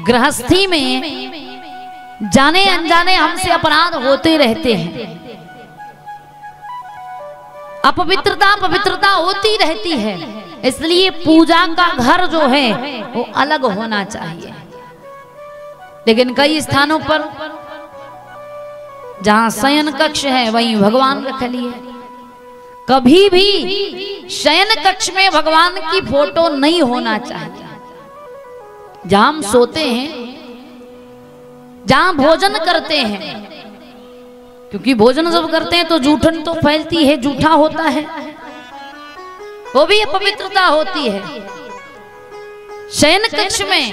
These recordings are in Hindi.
गृहस्थी में जाने अनजाने हमसे अपराध होते रहते हैं, अपवित्रता पवित्रता होती रहती है। इसलिए पूजा का घर जो है वो अलग होना चाहिए। लेकिन कई स्थानों पर जहां शयन कक्ष है वहीं भगवान रख लिए। कभी भी शयन कक्ष में भगवान की फोटो नहीं होना चाहिए। जहां हम सोते हैं, जहां भोजन करते हैं, क्योंकि भोजन जब करते हैं तो जूठन तो फैलती है, जूठा होता है, वो भी अपवित्रता होती है। शयन कक्ष में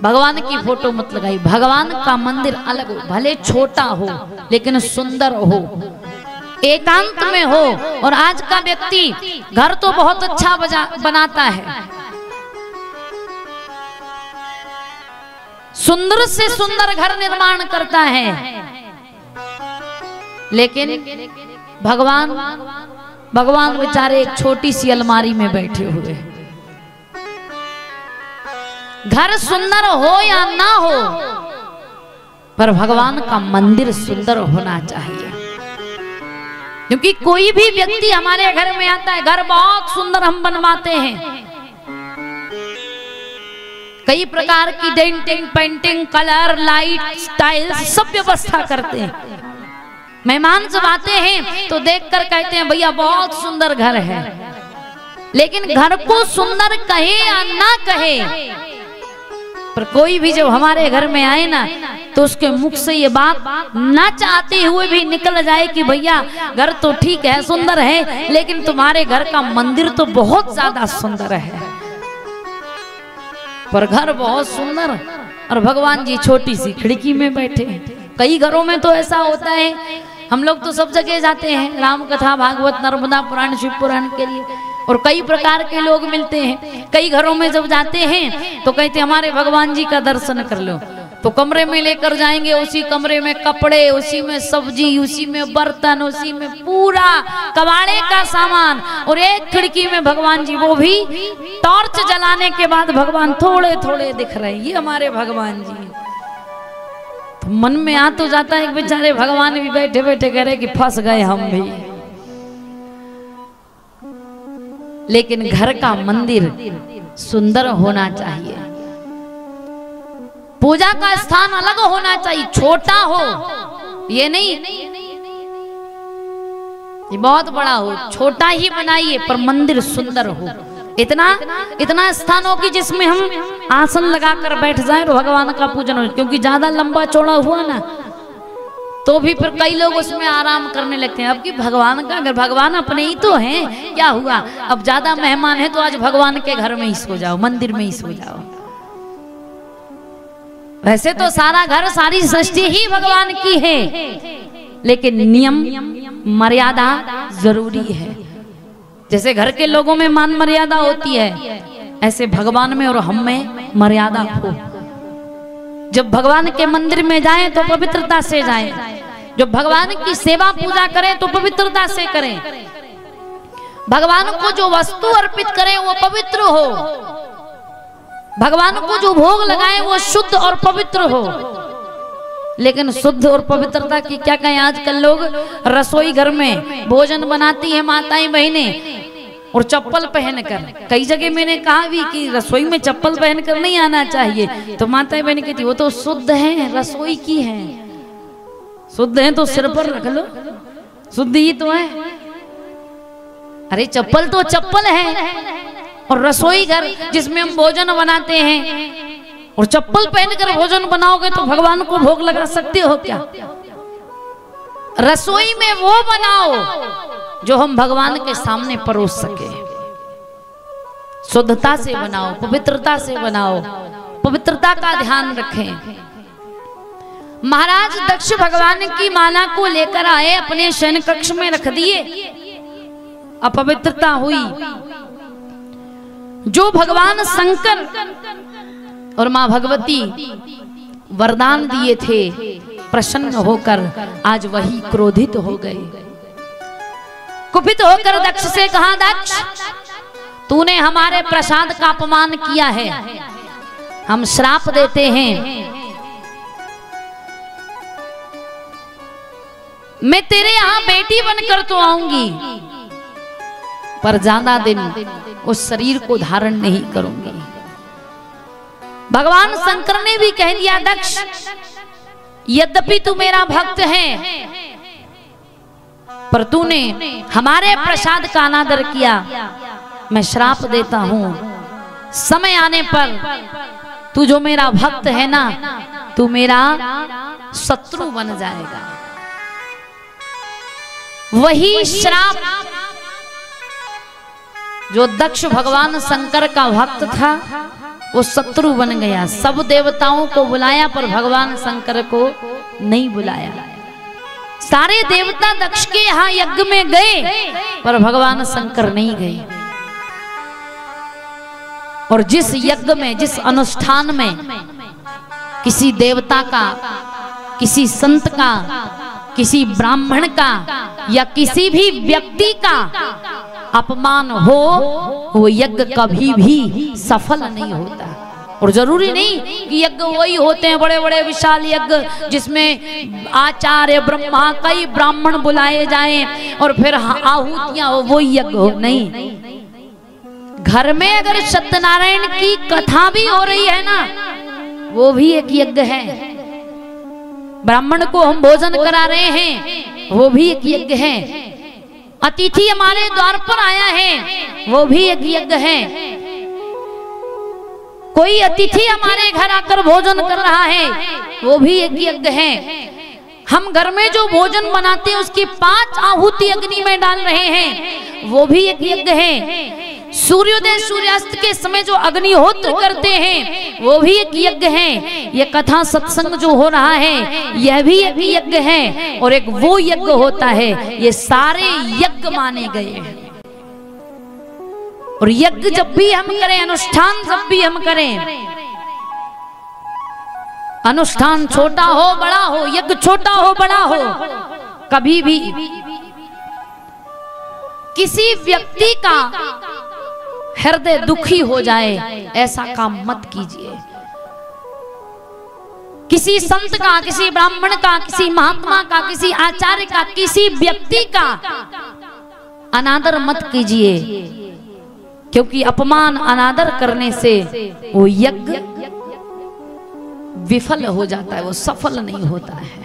भगवान की फोटो मत लगाई। भगवान का मंदिर अलग हो, भले छोटा हो लेकिन सुंदर हो, एकांत में हो। और आज का व्यक्ति घर तो बहुत अच्छा बनाता है, सुंदर से सुंदर घर निर्माण करता है, लेकिन भगवान बेचारे एक छोटी सी अलमारी में बैठे हुए। घर सुंदर हो या ना हो, पर भगवान का मंदिर सुंदर होना चाहिए। क्योंकि कोई भी व्यक्ति हमारे घर में आता है, घर बहुत सुंदर हम बनवाते हैं, कई प्रकार की denting, painting, colour, light, styles सब व्यवस्था करते हैं। मेहमान जब आते हैं तो देखकर कहते हैं भैया बहुत सुंदर घर है। लेकिन घर को सुंदर कहे या ना कहे, पर कोई भी जब हमारे घर में आए ना तो उसके मुख से ये बात ना चाहते हुए भी निकल जाए कि भैया घर तो ठीक है, सुंदर है, लेकिन तुम्हारे घर का मंदिर तो बहुत ज्यादा सुंदर है। पर घर बहुत सुंदर और भगवान जी छोटी सी खिड़की में बैठे हैं। कई घरों में तो ऐसा होता है, हम लोग तो सब जगह जाते हैं राम कथा, भागवत, नर्मदा पुराण, शिव पुराण के लिए, और कई प्रकार के लोग मिलते हैं। कई घरों में जब जाते हैं तो कहते हैं हमारे भगवान जी का दर्शन कर लो, तो कमरे में लेकर जाएंगे, उसी कमरे में कपड़े, उसी में सब्जी, उसी में बर्तन, उसी में पूरा कबाड़े का सामान, और एक खिड़की में भगवान जी, वो भी टॉर्च जलाने के बाद भगवान थोड़े थोड़े दिख रहे हैं। ये हमारे भगवान जी। तो मन में आ तो जाता है कि बेचारे भगवान भी बैठे बैठे कह रहे कि फंस गए हम भी। लेकिन घर का मंदिर सुंदर होना चाहिए, पूजा का स्थान अलग होना चाहिए, छोटा हो ये नहीं ये बहुत बड़ा हो, छोटा ही बनाइए पर मंदिर सुंदर हो। इतना स्थान हो कि जिसमें हम आसन लगाकर बैठ जाएं और भगवान का पूजन हो। क्योंकि ज्यादा लंबा चौड़ा हुआ ना तो भी फिर कई लोग उसमें आराम करने लगते हैं। अब कि भगवान का घर, भगवान अपने ही तो हैं, क्या हुआ, अब ज्यादा मेहमान है तो आज भगवान के घर में ही सो जाओ, मंदिर में ही सो जाओ। वैसे तो सारा घर, सारी सृष्टि ही भगवान की है, लेकिन नियम मर्यादा जरूरी है। जैसे घर के लोगों में मान मर्यादा होती है, ऐसे भगवान में और हम में मर्यादा हो। जब भगवान के मंदिर में जाएं तो पवित्रता से जाएं, जब भगवान की सेवा पूजा करें तो पवित्रता से करें, भगवान को जो वस्तु अर्पित करें वो पवित्र हो, भगवान को जो भोग लगाएं वो शुद्ध और पवित्र हो। लेकिन शुद्ध और पवित्रता की क्या कहें, आजकल लोग रसोई घर में भोजन बनाती है माताएं बहनें और चप्पल पहनकर। कई जगह मैंने कहा भी कि रसोई में चप्पल पहनकर नहीं आना चाहिए, तो माताएं बहनें कहती वो तो शुद्ध है, रसोई की है, शुद्ध है तो सिर पर रख लो, शुद्ध ही तो है। अरे चप्पल तो चप्पल है, और रसोई घर जिसमें हम भोजन बनाते हैं और चप्पल पहनकर भोजन बनाओगे तो भगवान को भोग लगा सकते हो क्या? रसोई में वो बनाओ जो हम भगवान के सामने परोस सके। शुद्धता से बनाओ, पवित्रता से बनाओ, पवित्रता का ध्यान रखें। महाराज दक्ष भगवान की माला को लेकर आए, अपने शयन कक्ष में रख दिए, अपवित्रता हुई। जो भगवान शंकर और मां भगवती वरदान दिए थे, प्रसन्न होकर आज वही क्रोधित हो गए। कुपित होकर दक्ष से कहा, दक्ष तूने हमारे प्रसाद का अपमान किया है, हम श्राप देते हैं। मैं तेरे यहां बेटी बनकर तो आऊंगी, पर ज्यादा दिन उस शरीर को धारण नहीं करूंगी। भगवान शंकर ने भी कह दिया, दक्ष यद्यपि तू मेरा भक्त है, पर तूने हमारे प्रसाद का अनादर किया, मैं श्राप देता हूं, समय आने पर तू जो मेरा भक्त है ना, तू मेरा शत्रु बन जाएगा। वही श्राप जो दक्ष भगवान शंकर का भक्त था, वो शत्रु बन गया। सब देवताओं को बुलाया पर भगवान शंकर को नहीं बुलाया। सारे देवता दक्ष के यहां यज्ञ में गए पर भगवान शंकर नहीं गए। और जिस यज्ञ में, जिस अनुष्ठान में किसी देवता का, किसी संत का, किसी ब्राह्मण का या किसी भी व्यक्ति का अपमान हो, वो यज्ञ कभी भी सफल नहीं होता। और जरूरी नहीं कि यज्ञ वही होते हैं बड़े बड़े विशाल यज्ञ जिसमें आचार्य ब्रह्मा कई ब्राह्मण बुलाए जाएं और फिर आहुतियां हो, वो यज्ञ हो। नहीं, घर में अगर सत्यनारायण की कथा भी हो रही है ना, वो भी एक यज्ञ है। ब्राह्मण को हम भोजन करा रहे हैं, वो भी एक यज्ञ है। अतिथि हमारे द्वार पर आया है, वो भी एक यज्ञ है। कोई अतिथि हमारे घर आकर भोजन कर रहा है, वो भी एक यज्ञ है। हम घर में जो भोजन बनाते हैं उसकी 5 आहुति अग्नि में डाल रहे हैं, वो भी एक यज्ञ है। सूर्योदय सूर्यास्त के समय जो अग्निहोत्र करते हैं, वो भी एक यज्ञ है। ये कथा सत्संग जो हो रहा है, यह भी एक यज्ञ है। और एक वो यज्ञ होता है, ये सारे यज्ञ माने गए हैं। और यज्ञ जब भी हम करें, अनुष्ठान जब भी हम करें, अनुष्ठान छोटा हो बड़ा हो, यज्ञ छोटा हो बड़ा हो, कभी भी किसी व्यक्ति का हृदय दुखी हो जाए ऐसा काम मत कीजिए। किसी संत का, किसी ब्राह्मण का, किसी महात्मा का, किसी आचार्य का, किसी व्यक्ति का अनादर मत कीजिए, क्योंकि अपमान अनादर करने से वो यज्ञ विफल हो जाता है, वो सफल नहीं होता है।